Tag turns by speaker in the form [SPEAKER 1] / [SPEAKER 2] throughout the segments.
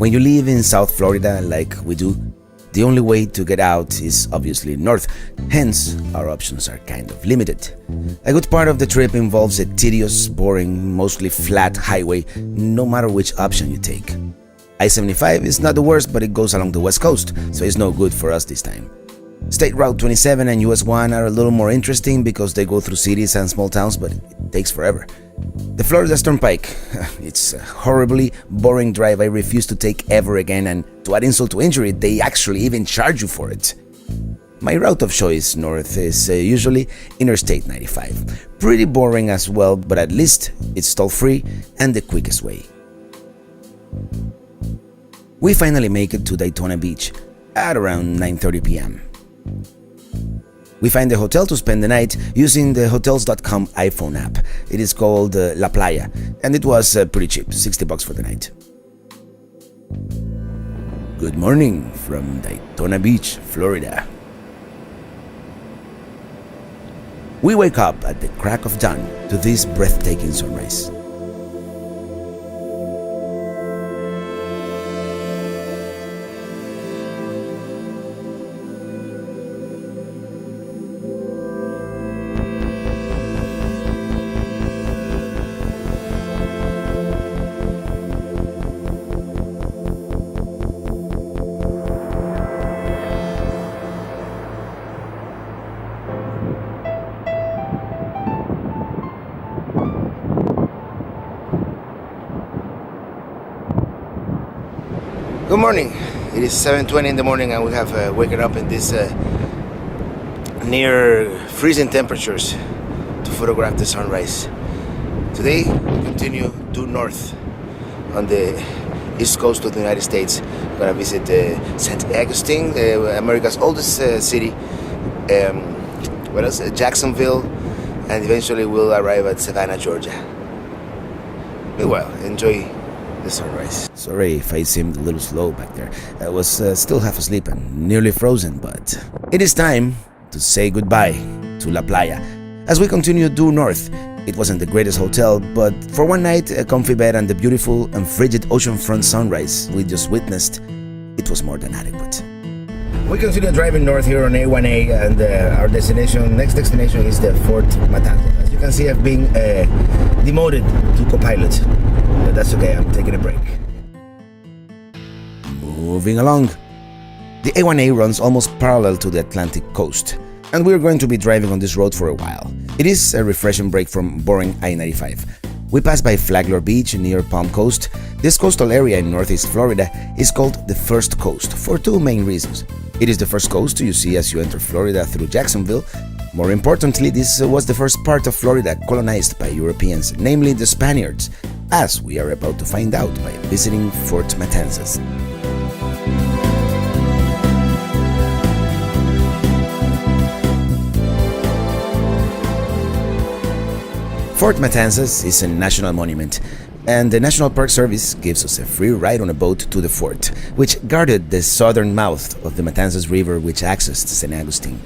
[SPEAKER 1] When you live in South Florida like we do, the only way to get out is obviously north, hence our options are kind of limited. A good part of the trip involves a tedious, boring, mostly flat highway, no matter which option you take. I-75 is not the worst, but it goes along the west coast, so it's no good for us this time. State Route 27 and US 1 are a little more interesting because they go through cities and small towns, but it takes forever. The Florida Turnpike, it's a horribly boring drive I refuse to take ever again, and to add insult to injury, they actually even charge you for it. My route of choice north is usually Interstate 95. Pretty boring as well, but at least it's toll-free and the quickest way. We finally make it to Daytona Beach at around 9:30 p.m. We find a hotel to spend the night using the Hotels.com iPhone app. It is called La Playa, and it was pretty cheap, $60 for the night. Good morning from Daytona Beach, Florida. We wake up at the crack of dawn to this breathtaking sunrise. Good morning. It is 7:20 in the morning and we have waken up in this near freezing temperatures to photograph the sunrise. Today we continue due north on the east coast of the United States. We're gonna visit St. Augustine, America's oldest city. What else? Jacksonville, and eventually we'll arrive at Savannah, Georgia. Meanwhile, enjoy the sunrise. Sorry if I seemed a little slow back there. I was still half asleep and nearly frozen, but it is time to say goodbye to La Playa. As we continue due north, it wasn't the greatest hotel, but for one night, a comfy bed and the beautiful and frigid oceanfront sunrise we just witnessed, it was more than adequate. We continue driving north here on A1A, and our next destination is the Fort Matanzas. As you can see, I've been demoted to co-pilot. But that's okay, I'm taking a break. Moving along. The A1A runs almost parallel to the Atlantic coast, and we're going to be driving on this road for a while. It is a refreshing break from boring I-95. We pass by Flagler Beach near Palm Coast. This coastal area in northeast Florida is called the First Coast for two main reasons. It is the first coast you see as you enter Florida through Jacksonville. More importantly, this was the first part of Florida colonized by Europeans, namely the Spaniards, as we are about to find out by visiting Fort Matanzas. Fort Matanzas is a national monument, and the National Park Service gives us a free ride on a boat to the fort, which guarded the southern mouth of the Matanzas River which accessed St. Augustine.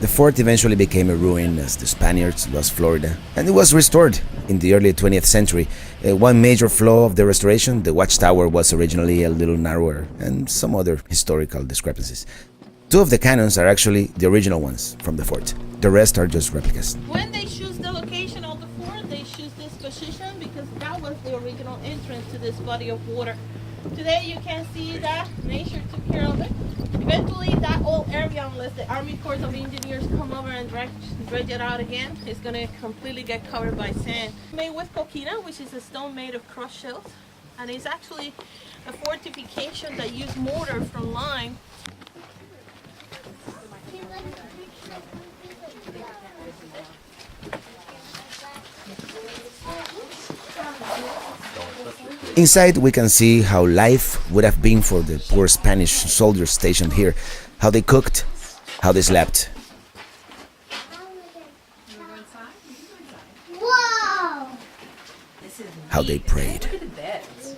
[SPEAKER 1] The fort eventually became a ruin as the Spaniards lost Florida, and it was restored in the early 20th century. One major flaw of the restoration, the watchtower was originally a little narrower, and some other historical discrepancies. Two of the cannons are actually the original ones from the fort. The rest are just replicas.
[SPEAKER 2] When they choose the location of the fort, they choose this position because that was the original entrance to this body of water. Today you can see that nature took care of it. Eventually that whole area, unless the Army Corps of Engineers come over and dredge it out again, is going to completely get covered by sand. Made with coquina, which is a stone made of crushed shells, and it's actually a fortification that used mortar from lime.
[SPEAKER 1] Inside we can see how life would have been for the poor Spanish soldiers stationed here, how they cooked, how they slept.
[SPEAKER 3] Whoa!
[SPEAKER 1] How they prayed.
[SPEAKER 3] Look at the beds.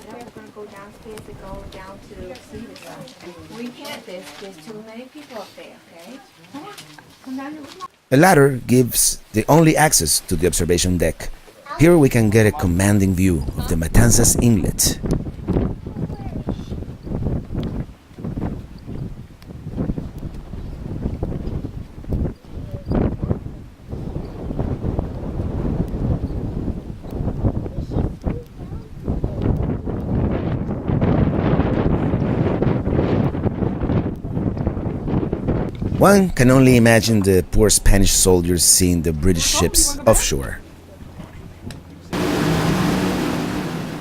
[SPEAKER 4] We're going to go downstairs and go down to see the stuff. We can't, there's too many people up there, okay? Come on, come down here.
[SPEAKER 1] A ladder gives the only access to the observation deck. Here we can get a commanding view of the Matanzas Inlet. One can only imagine the poor Spanish soldiers seeing the British ships offshore.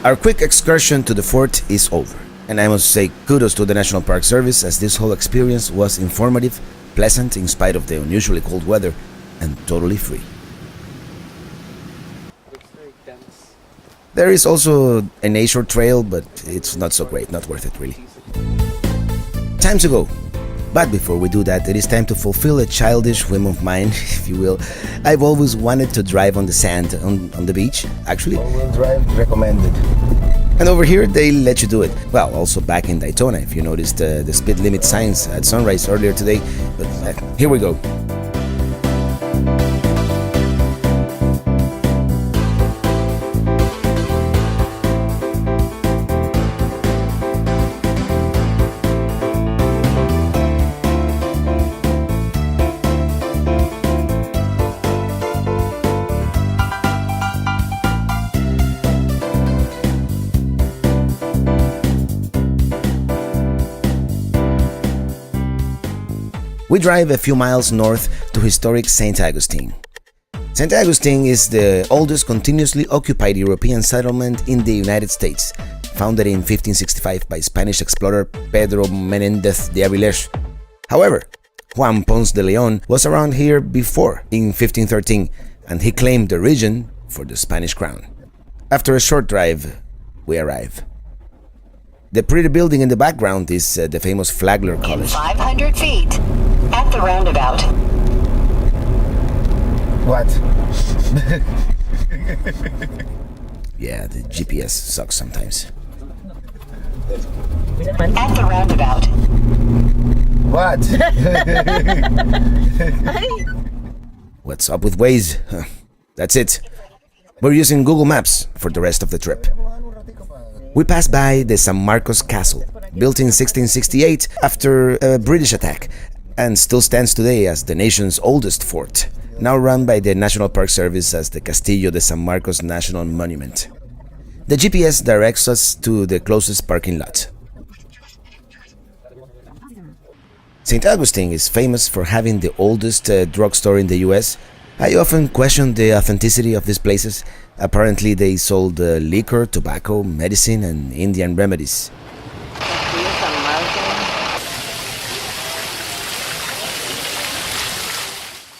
[SPEAKER 1] Our quick excursion to the fort is over, and I must say kudos to the National Park Service, as this whole experience was informative, pleasant in spite of the unusually cold weather, and totally free. There is also a nature trail, but it's not so great, not worth it really. Time to go. But before we do that, it is time to fulfill a childish whim of mine, if you will. I've always wanted to drive on the sand on the beach, actually. All-wheel drive recommended. And over here, they let you do it. Well, also back in Daytona, if you noticed the speed limit signs at sunrise earlier today. But here we go. We drive a few miles north to historic St. Augustine. St. Augustine is the oldest continuously occupied European settlement in the United States, founded in 1565 by Spanish explorer Pedro Menéndez de Avilés. However, Juan Ponce de León was around here before, in 1513, and he claimed the region for the Spanish crown. After a short drive, we arrive. The pretty building in the background is the famous Flagler College.
[SPEAKER 3] In 500 feet, at the roundabout.
[SPEAKER 1] What? Yeah, the GPS sucks sometimes.
[SPEAKER 3] At the roundabout.
[SPEAKER 1] What? What's up with Waze? That's it. We're using Google Maps for the rest of the trip. We pass by the San Marcos Castle, built in 1668 after a British attack, and still stands today as the nation's oldest fort, now run by the National Park Service as the Castillo de San Marcos National Monument. The GPS directs us to the closest parking lot. St. Augustine is famous for having the oldest drugstore in the US. I often question the authenticity of these places. Apparently they sold liquor, tobacco, medicine, and Indian remedies.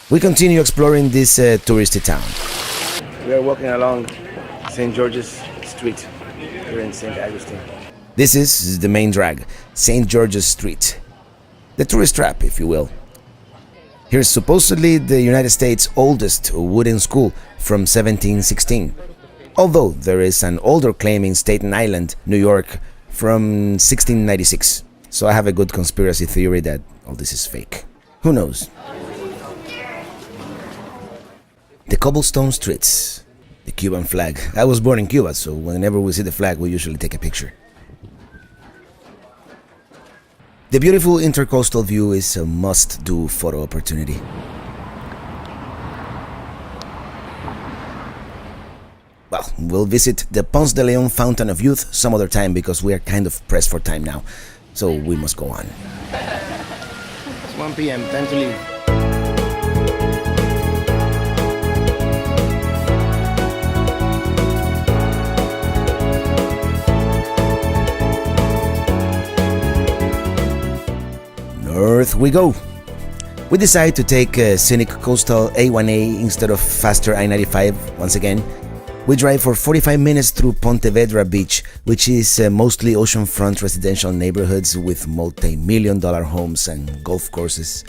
[SPEAKER 1] We continue exploring this touristy town. We are walking along St. George's Street here in St. Augustine. This is the main drag, St. George's Street. The tourist trap, if you will. Here's supposedly the United States' oldest wooden school from 1716, although there is an older claim in Staten Island, New York, from 1696. So I have a good conspiracy theory that all this is fake. Who knows? The cobblestone streets, the Cuban flag. I was born in Cuba, so whenever we see the flag, we usually take a picture. The beautiful intercoastal view is a must-do photo opportunity. Well, we'll visit the Ponce de León Fountain of Youth some other time because we are kind of pressed for time now, so we must go on. It's 1 p.m., time to leave. North we go. We decide to take a scenic coastal A1A instead of faster I-95 once again. We drive for 45 minutes through Pontevedra Beach, which is mostly oceanfront residential neighborhoods with multi-million-dollar homes and golf courses.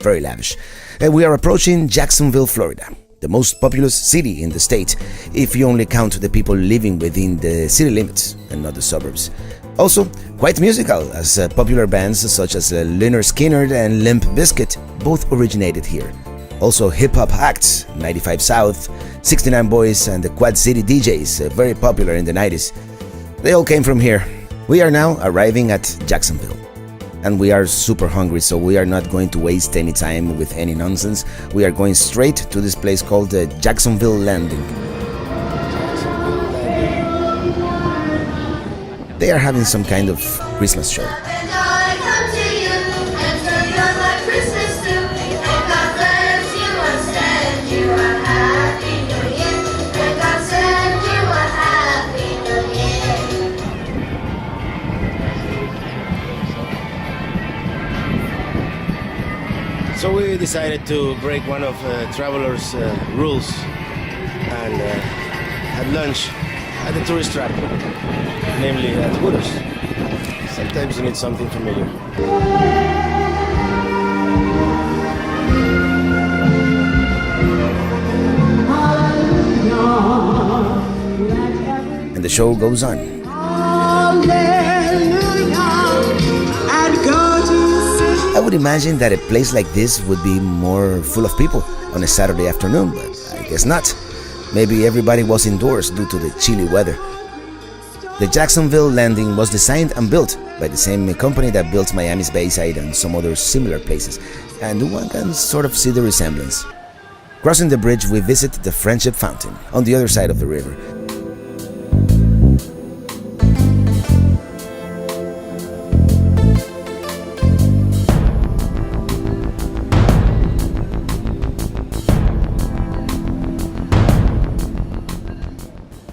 [SPEAKER 1] Very lavish. We are approaching Jacksonville, Florida, the most populous city in the state, if you only count the people living within the city limits and not the suburbs. Also, quite musical, as popular bands such as Lynyrd Skynyrd and Limp Bizkit both originated here. Also hip-hop acts, 95 South, 69 Boys, and the Quad City DJs, very popular in the 90s. They all came from here. We are now arriving at Jacksonville. And we are super hungry, so we are not going to waste any time with any nonsense. We are going straight to this place called the Jacksonville Landing. They are having some kind of Christmas show.
[SPEAKER 5] So we decided to break one of Traveler's rules and had lunch at the tourist trap, namely at Hooters. Sometimes you need something familiar.
[SPEAKER 1] And the show goes on. I would imagine that a place like this would be more full of people on a Saturday afternoon, but I guess not. Maybe everybody was indoors due to the chilly weather. The Jacksonville Landing was designed and built by the same company that built Miami's Bayside and some other similar places, and one can sort of see the resemblance. Crossing the bridge, we visit the Friendship Fountain on the other side of the river.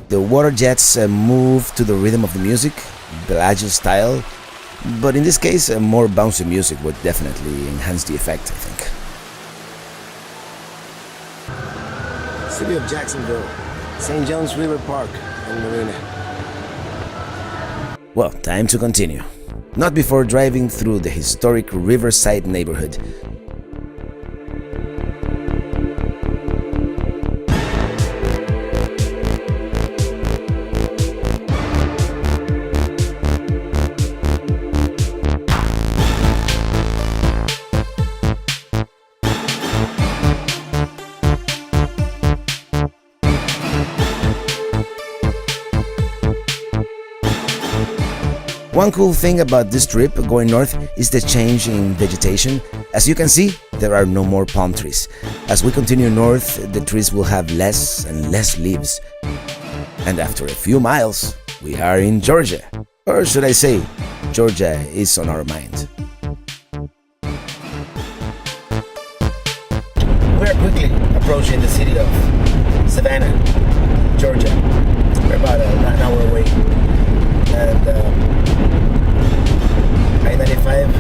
[SPEAKER 1] The water jets move to the rhythm of the music, Bellagio style, but in this case, more bouncy music would definitely enhance the effect, I think.
[SPEAKER 5] City of Jacksonville, St. John's River Park and Marina.
[SPEAKER 1] Well, time to continue. Not before driving through the historic Riverside neighborhood. One cool thing about this trip going north is the change in vegetation. As you can see, there are no more palm trees. As we continue north, the trees will have less and less leaves. And after a few miles, we are in Georgia. Or should I say, Georgia is on our mind.
[SPEAKER 5] We're quickly approaching the city of Savannah, Georgia. We're about an hour away. And I-95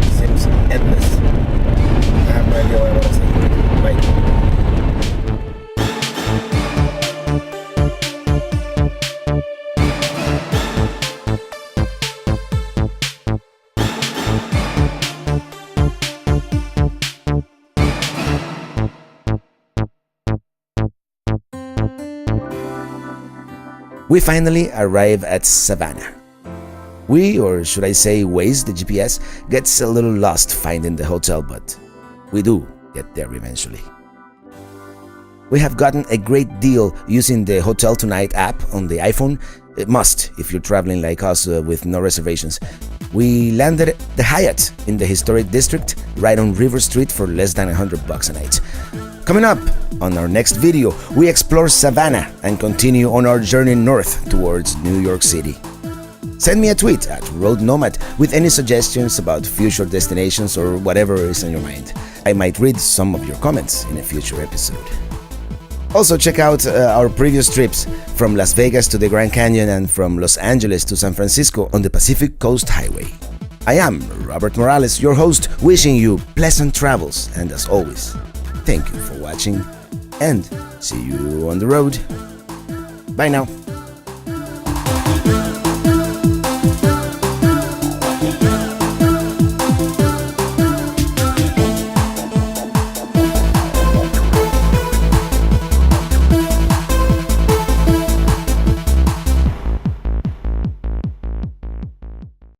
[SPEAKER 5] seems endless. I have no idea what I want to say. Bye.
[SPEAKER 1] We finally arrive at Savannah. We, or should I say Waze, the GPS, gets a little lost finding the hotel, but we do get there eventually. We have gotten a great deal using the Hotel Tonight app on the iPhone. It must if you're traveling like us with no reservations. We landed at the Hyatt in the historic district right on River Street for less than $100 a night. Coming up on our next video, we explore Savannah and continue on our journey north towards New York City. Send me a tweet at Road Nomad with any suggestions about future destinations or whatever is on your mind. I might read some of your comments in a future episode. Also check out our previous trips from Las Vegas to the Grand Canyon and from Los Angeles to San Francisco on the Pacific Coast Highway. I am Robert Morales, your host, wishing you pleasant travels, and as always, thank you for watching and see you on the road. Bye now.